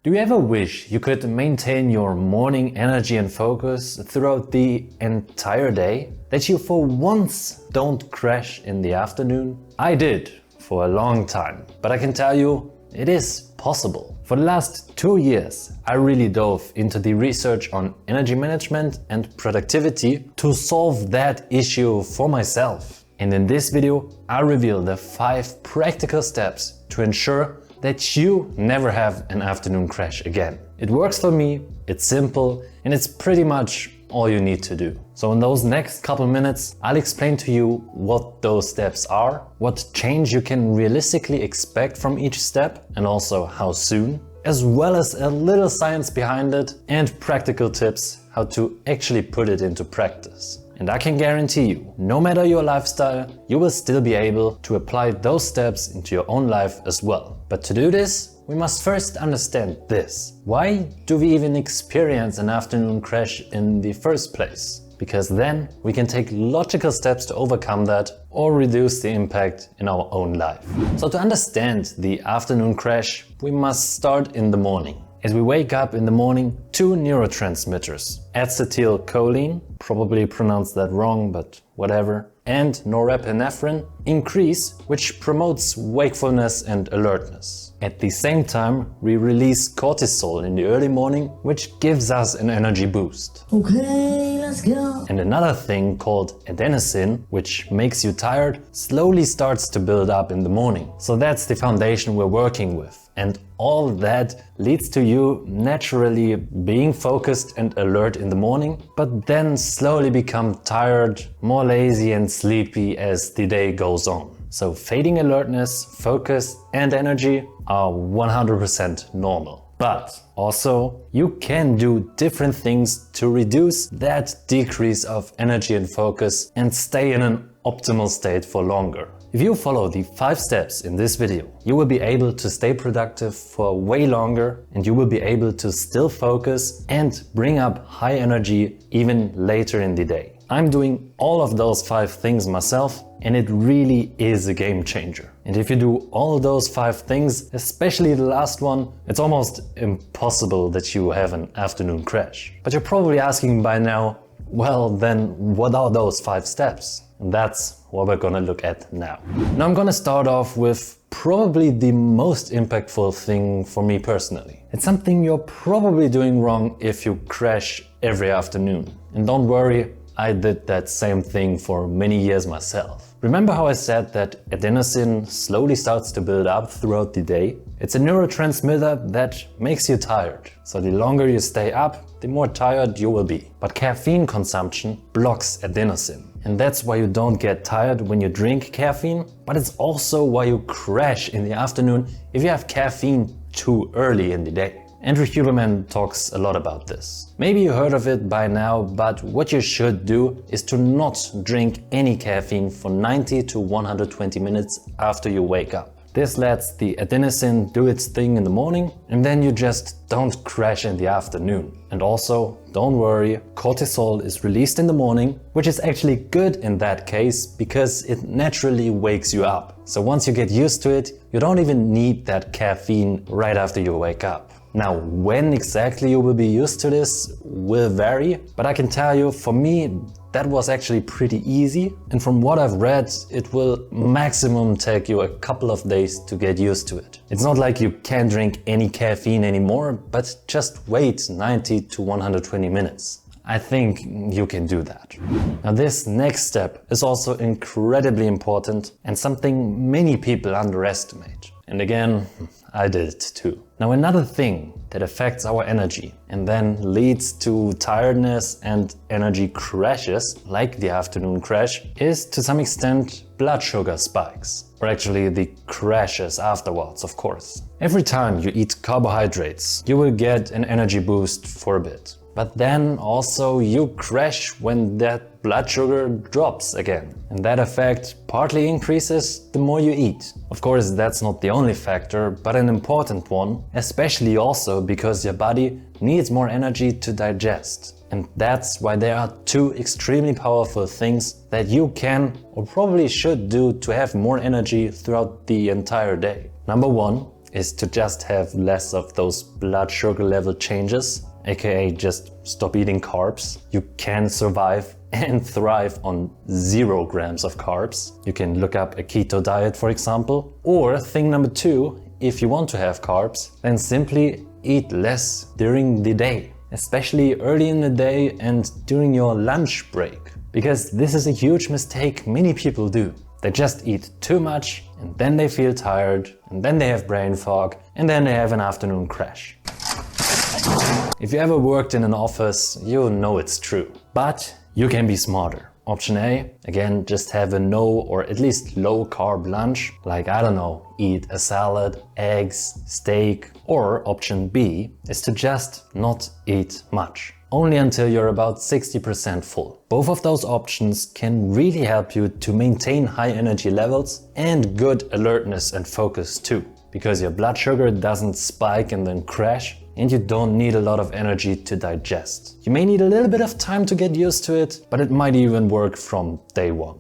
Do you ever wish you could maintain your morning energy and focus throughout the entire day? That you for once don't crash in the afternoon? I did for a long time, but I can tell you it is possible. For the last 2 years, I really dove into the research on energy management and productivity to solve that issue for myself. And in this video, I reveal the 5 practical steps to ensure that you never have an afternoon crash again. It works for me, it's simple, and it's pretty much all you need to do. So in those next couple minutes, I'll explain to you what those steps are, what change you can realistically expect from each step, and also how soon, as well as a little science behind it and practical tips how to actually put it into practice. And I can guarantee you, no matter your lifestyle, you will still be able to apply those steps into your own life as well. But to do this, we must first understand this. Why do we even experience an afternoon crash in the first place? Because then we can take logical steps to overcome that or reduce the impact in our own life. So to understand the afternoon crash, we must start in the morning. As we wake up in the morning, 2 neurotransmitters, acetylcholine, probably pronounced that wrong, but whatever, and norepinephrine increase, which promotes wakefulness and alertness. At the same time, we release cortisol in the early morning, which gives us an energy boost. Okay, let's go. And another thing called adenosine, which makes you tired, slowly starts to build up in the morning. So that's the foundation we're working with. And all that leads to you naturally being focused and alert in the morning, but then slowly become tired, more lazy and sleepy as the day goes on. So fading alertness, focus and energy are 100% normal. But also, you can do different things to reduce that decrease of energy and focus and stay in an optimal state for longer. If you follow the 5 steps in this video, you will be able to stay productive for way longer and you will be able to still focus and bring up high energy even later in the day. I'm doing all of those 5 things myself and it really is a game changer. And if you do all those 5 things, especially the last one, it's almost impossible that you have an afternoon crash. But you're probably asking by now, well then what are those 5 steps? And that's what we're gonna look at now. Now I'm gonna start off with probably the most impactful thing for me personally. It's something you're probably doing wrong if you crash every afternoon. And don't worry, I did that same thing for many years myself. Remember how I said that adenosine slowly starts to build up throughout the day? It's a neurotransmitter that makes you tired. So the longer you stay up, the more tired you will be. But caffeine consumption blocks adenosine. And that's why you don't get tired when you drink caffeine, but it's also why you crash in the afternoon if you have caffeine too early in the day. Andrew Huberman talks a lot about this. Maybe you heard of it by now, but what you should do is to not drink any caffeine for 90 to 120 minutes after you wake up. This lets the adenosine do its thing in the morning and then you just don't crash in the afternoon. And also, don't worry, cortisol is released in the morning, which is actually good in that case because it naturally wakes you up. So once you get used to it, you don't even need that caffeine right after you wake up. Now, when exactly you will be used to this will vary, but I can tell you, for me, that was actually pretty easy. And from what I've read, it will maximum take you a couple of days to get used to it. It's not like you can't drink any caffeine anymore, but just wait 90 to 120 minutes. I think you can do that. Now this next step is also incredibly important and something many people underestimate. And again, I did it too. Now another thing that affects our energy and then leads to tiredness and energy crashes, like the afternoon crash, is to some extent blood sugar spikes. Or actually the crashes afterwards, of course. Every time you eat carbohydrates, you will get an energy boost for a bit. But then also you crash when that blood sugar drops again. And that effect partly increases the more you eat. Of course, that's not the only factor, but an important one, especially also because your body needs more energy to digest. And that's why there are 2 extremely powerful things that you can or probably should do to have more energy throughout the entire day. Number 1, is to just have less of those blood sugar level changes, aka just stop eating carbs. You can survive and thrive on 0 grams of carbs. You can look up a keto diet, for example. Or thing number 2, if you want to have carbs, then simply eat less during the day, especially early in the day and during your lunch break. Because this is a huge mistake many people do. They just eat too much and then they feel tired and then they have brain fog and then they have an afternoon crash. If you ever worked in an office, you know it's true. But you can be smarter. Option A, again, just have a no or at least low carb lunch, like I don't know, eat a salad, eggs, steak. Or option B is to just not eat much, only until you're about 60% full. Both of those options can really help you to maintain high energy levels and good alertness and focus too, because your blood sugar doesn't spike and then crash, and you don't need a lot of energy to digest. You may need a little bit of time to get used to it, but it might even work from day one.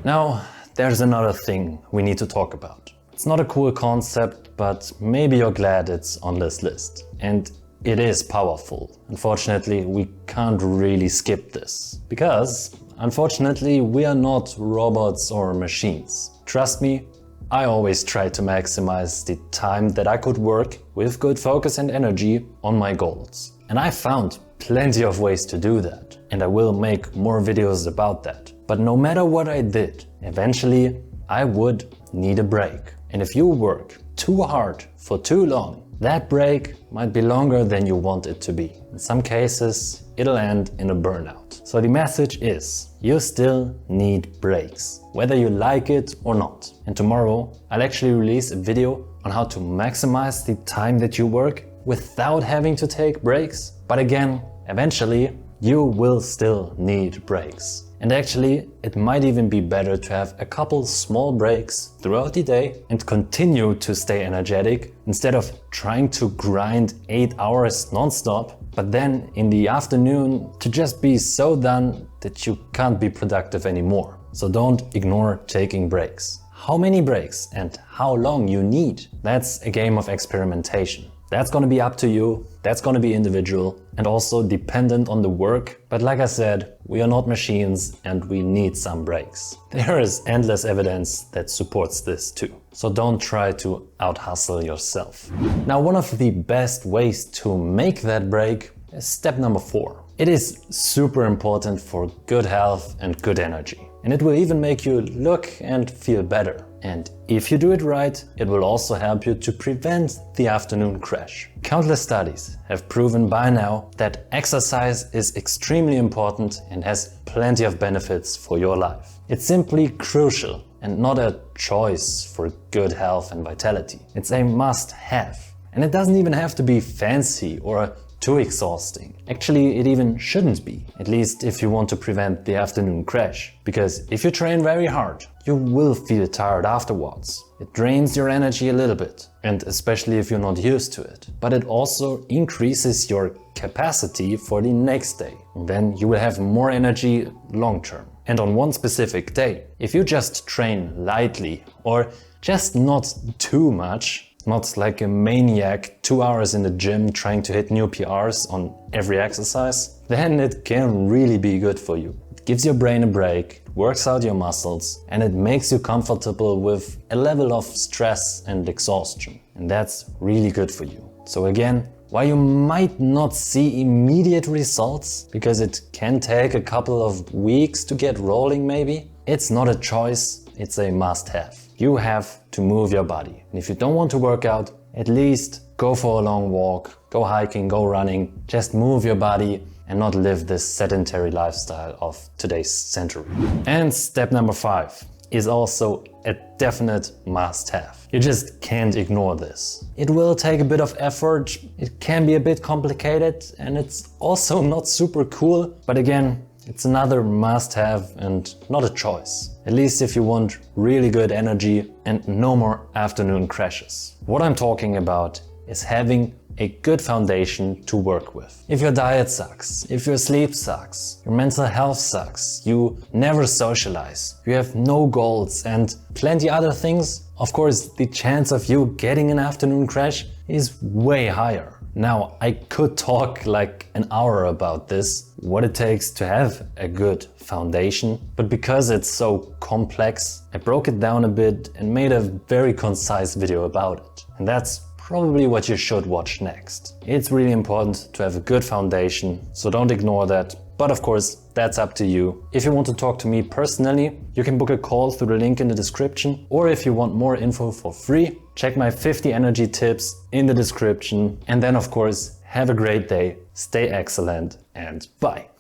Now, there's another thing we need to talk about. It's not a cool concept, but maybe you're glad it's on this list. And it is powerful. Unfortunately, we can't really skip this. Because, unfortunately, we are not robots or machines. Trust me, I always try to maximize the time that I could work with good focus and energy on my goals. And I found plenty of ways to do that. And I will make more videos about that. But no matter what I did, eventually I would need a break. And if you work too hard for too long, that break might be longer than you want it to be. In some cases, it'll end in a burnout. So the message is, you still need breaks, whether you like it or not. And tomorrow, I'll actually release a video on how to maximize the time that you work without having to take breaks. But again, eventually, you will still need breaks. And actually, it might even be better to have a couple small breaks throughout the day and continue to stay energetic instead of trying to grind 8 hours non-stop, but then in the afternoon to just be so done that you can't be productive anymore. So don't ignore taking breaks. How many breaks and how long you need, that's a game of experimentation. That's gonna be up to you, that's gonna be individual and also dependent on the work. But like I said, we are not machines and we need some breaks. There is endless evidence that supports this too. So don't try to out-hustle yourself. Now, one of the best ways to make that break is step number 4. It is super important for good health and good energy. And it will even make you look and feel better. And if you do it right, it will also help you to prevent the afternoon crash. Countless studies have proven by now that exercise is extremely important and has plenty of benefits for your life. It's simply crucial and not a choice for good health and vitality. It's a must-have. And it doesn't even have to be fancy or too exhausting. Actually, it even shouldn't be, at least if you want to prevent the afternoon crash. Because if you train very hard, you will feel tired afterwards. It drains your energy a little bit, and especially if you're not used to it. But it also increases your capacity for the next day. And then you will have more energy long term. And on one specific day, if you just train lightly or just not too much, not like a maniac 2 hours in the gym trying to hit new PRs on every exercise, then it can really be good for you. It gives your brain a break, it works out your muscles, and it makes you comfortable with a level of stress and exhaustion. And that's really good for you. So again, while you might not see immediate results, because it can take a couple of weeks to get rolling maybe, it's not a choice, it's a must-have. You have to move your body. And if you don't want to work out, at least go for a long walk, go hiking, go running, just move your body and not live this sedentary lifestyle of today's century. And step number 5 is also a definite must-have. You just can't ignore this. It will take a bit of effort, it can be a bit complicated, and it's also not super cool, but again, it's another must-have and not a choice. At least if you want really good energy and no more afternoon crashes. What I'm talking about is having a good foundation to work with. If your diet sucks, if your sleep sucks, your mental health sucks, you never socialize, you have no goals and plenty other things, of course the chance of you getting an afternoon crash is way higher. Now, I could talk like an hour about this, what it takes to have a good foundation, but because it's so complex, I broke it down a bit and made a very concise video about it. And that's probably what you should watch next. It's really important to have a good foundation, so don't ignore that. But of course, that's up to you. If you want to talk to me personally, you can book a call through the link in the description. Or if you want more info for free, check my 50 energy tips in the description. And then of course, have a great day, stay excellent, and bye.